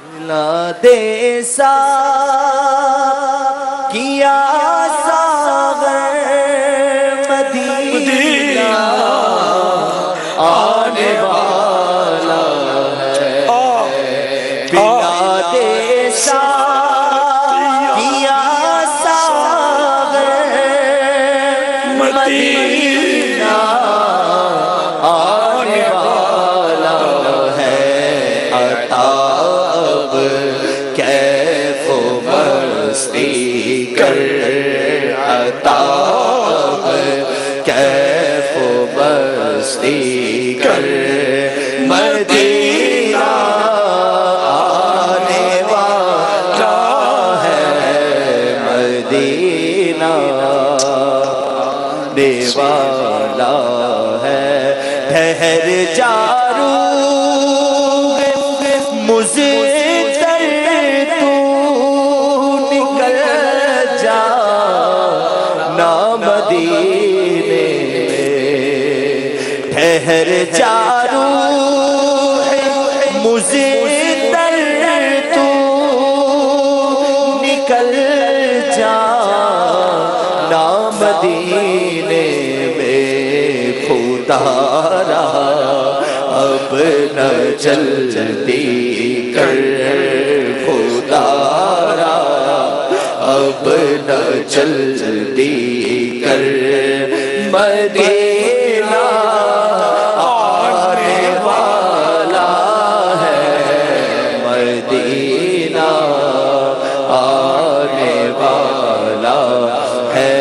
لا دے سا کیا ساغر مدینہ آنے والا ہے، بلا دے سا کیا ساغر مدینہ آنے والا ہے، عطا کیف و مستی کر، عطا کیف و مستی کر، مدینہ آنے والا ہے، مدینہ آنے والا ہے، ٹھہر جارو مزدر تو نکل جا نا مدینے میں، ٹھہر جارو مزدر تو نکل جا نا مدینے میں، خدا رہا اب نہ جلدی کر، خدا رہا اب نہ جلدی کر، مدینہ آنے والا ہے، مدینہ آنے والا ہے،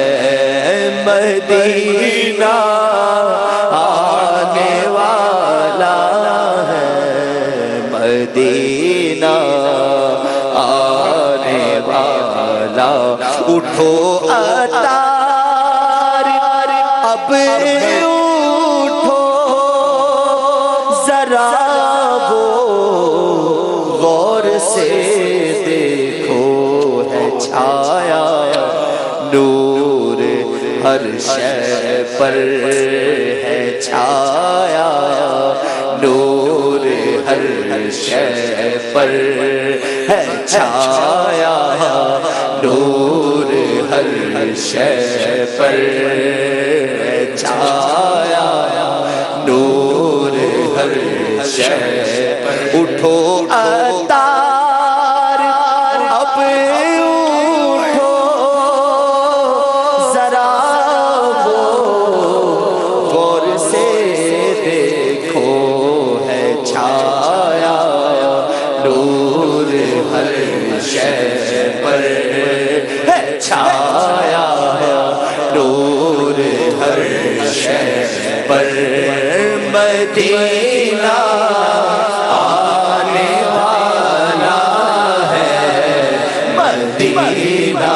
مدینہ آنے والا ہے، مدینہ آنے والا، اٹھو اتار اب اٹھو ذرا وہ غور سے دیکھو، ہے چھایا نور ہر شے پر، ہے چھایا نور ہر شے پر، ہے چھایا نور ہر شے پر، ہے چھایا نور ہر شے پر، اٹھو اتار اب اٹھو ذرا وہ غور سے دیکھو، ہے چھایا نور ہر شے پر، ہے چھایا نور ہر شے پر، مدینہ آنے والا ہے، مدینہ